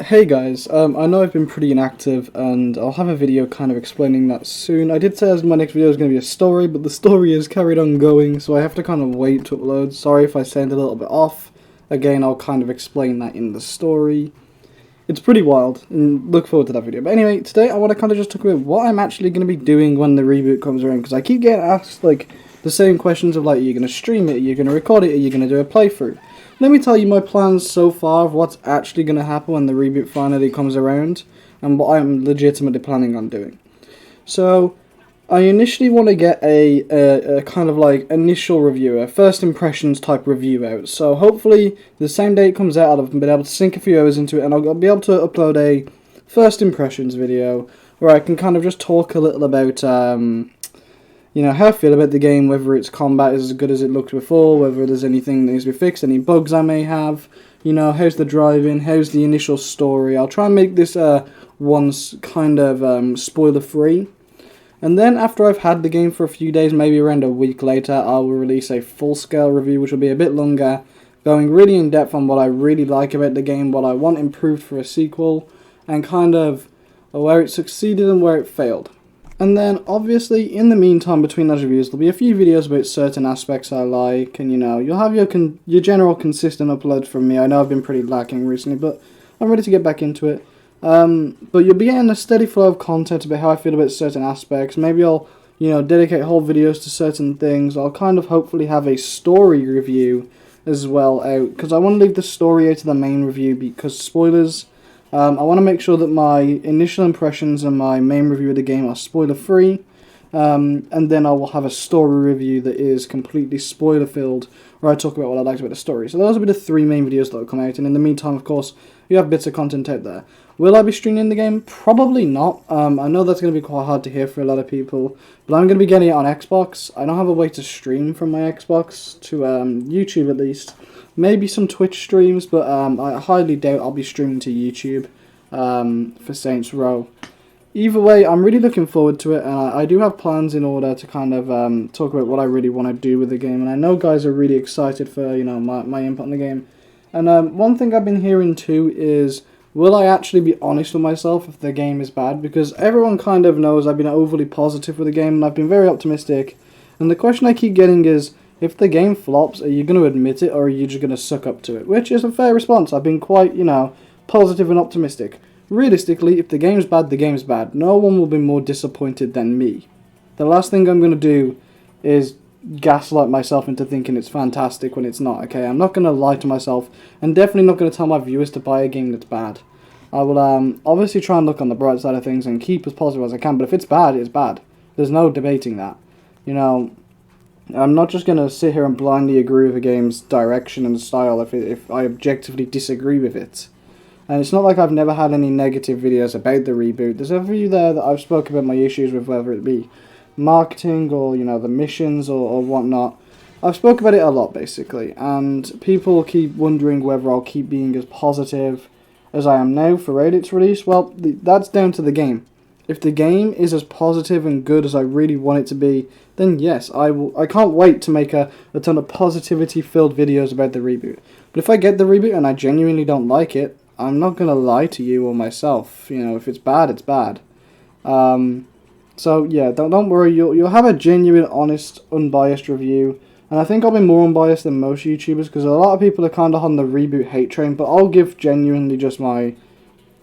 Hey guys, I know I've been pretty inactive and I'll have a video kind of explaining that soon. I did say my next video is going to be a story, but the story is carried on going, so I have to kind of wait to upload. Sorry if I sound a little bit off. Again, I'll kind of explain that in the story. It's pretty wild, and look forward to that video. But anyway, today I want to kind of just talk about what I'm actually going to be doing when the reboot comes around, because I keep getting asked like the same questions of like, are you going to stream it, are you going to record it, are you going to do a playthrough? Let me tell you my plans so far of what's actually going to happen when the reboot finally comes around, and what I'm legitimately planning on doing. So, I initially want to get a kind of like initial review, a first impressions type review out. So hopefully the same day it comes out, I've been able to sink a few hours into it, and I'll be able to upload a first impressions video where I can kind of just talk a little about you know, how I feel about the game, whether its combat is as good as it looked before, whether there's anything that needs to be fixed, any bugs I may have, you know, how's the driving, how's the initial story. I'll try and make this once kind of spoiler free. And then after I've had the game for a few days, maybe around a week later, I will release a full-scale review, which will be a bit longer, going really in-depth on what I really like about the game, what I want improved for a sequel, and kind of where it succeeded and where it failed. And then, obviously, in the meantime, between those reviews, there'll be a few videos about certain aspects I like, and, you know, you'll have your general consistent uploads from me. I know I've been pretty lacking recently, but I'm ready to get back into it. But you'll be getting a steady flow of content about how I feel about certain aspects. Maybe I'll, you know, dedicate whole videos to certain things. I'll kind of hopefully have a story review as well out, because I want to leave the story out of the main review because spoilers. I want to make sure that my initial impressions and my main review of the game are spoiler free, and then I will have a story review that is completely spoiler filled, where I talk about what I liked about the story. So those will be the three main videos that will come out, and in the meantime, of course, you have bits of content out there. Will I be streaming the game? Probably not. I know that's going to be quite hard to hear for a lot of people, but I'm going to be getting it on Xbox. I don't have a way to stream from my Xbox to YouTube at least. Maybe some Twitch streams, but I highly doubt I'll be streaming to YouTube for Saints Row. Either way, I'm really looking forward to it, and I do have plans in order to kind of talk about what I really want to do with the game, and I know guys are really excited for, you know, my input on the game. And one thing I've been hearing too is, will I actually be honest with myself if the game is bad? Because everyone kind of knows I've been overly positive with the game, and I've been very optimistic, and the question I keep getting is, if the game flops, are you going to admit it, or are you just going to suck up to it? Which is a fair response. I've been quite, you know, positive and optimistic. Realistically, if the game's bad, the game's bad. No one will be more disappointed than me. The last thing I'm going to do is gaslight myself into thinking it's fantastic when it's not, okay? I'm not going to lie to myself, and definitely not going to tell my viewers to buy a game that's bad. I will obviously try and look on the bright side of things and keep as positive as I can, but if it's bad, it's bad. There's no debating that. You know, I'm not just going to sit here and blindly agree with a game's direction and style if I objectively disagree with it. And it's not like I've never had any negative videos about the reboot. There's a few there that I've spoken about my issues with, whether it be marketing or, you know, the missions or whatnot. I've spoken about it a lot, basically. And people keep wondering whether I'll keep being as positive as I am now for its release. Well, that's down to the game. If the game is as positive and good as I really want it to be, then yes, I will. I can't wait to make a ton of positivity-filled videos about the reboot. But if I get the reboot and I genuinely don't like it, I'm not going to lie to you or myself. You know, if it's bad, it's bad. So yeah, don't worry. You'll have a genuine, honest, unbiased review. And I think I'll be more unbiased than most YouTubers, because a lot of people are kind of on the reboot hate train. But I'll give genuinely just my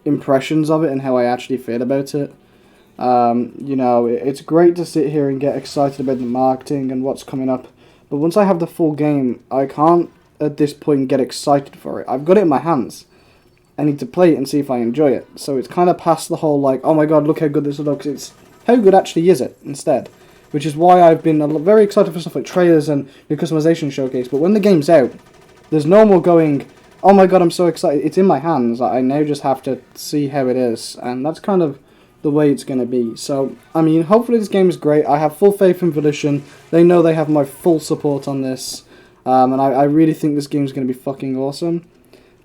impressions of it and how I actually feel about it. You know, it's great to sit here and get excited about the marketing and what's coming up, but once I have the full game, I can't at this point get excited for it. I've got it in my hands. I need to play it and see if I enjoy it. So it's kind of past the whole like, oh my god, look how good this looks. It's how good actually is it instead, which is why I've been very excited for stuff like trailers and the customization showcase. But when the game's out, there's no more going, oh my god, I'm so excited. It's in my hands. I now just have to see how it is, and that's kind of the way it's going to be. So, I mean, hopefully this game is great. I have full faith in Volition. They know they have my full support on this. And I really think this game is going to be fucking awesome.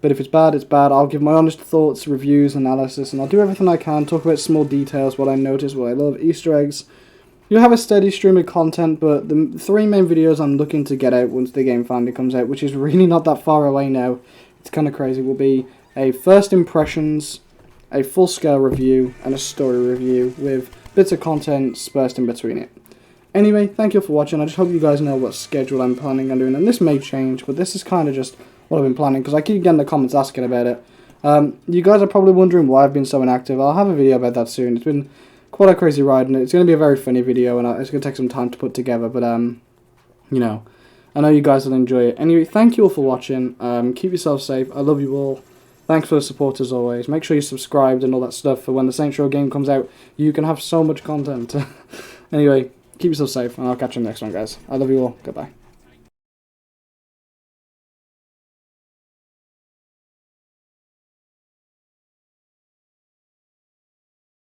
But if it's bad, it's bad. I'll give my honest thoughts, reviews, analysis, and I'll do everything I can. Talk about small details, what I notice, what I love, Easter eggs. You'll have a steady stream of content, but the three main videos I'm looking to get out once the game finally comes out, which is really not that far away now, it's kind of crazy, will be a first impressions, a full-scale review, and a story review with bits of content dispersed in between it. Anyway, thank you for watching. I just hope you guys know what schedule I'm planning on doing, and this may change, but this is kind of just what I've been planning, because I keep getting the comments asking about it. You guys are probably wondering why I've been so inactive. I'll have a video about that soon. It's been quite a crazy ride, and it's going to be a very funny video, and it's going to take some time to put together, but, you know, I know you guys will enjoy it. Anyway, thank you all for watching. Keep yourself safe. I love you all. Thanks for the support as always. Make sure you're subscribed and all that stuff for when the Saints Row game comes out. You can have so much content. Anyway, keep yourself safe, and I'll catch you in the next one, guys. I love you all. Goodbye.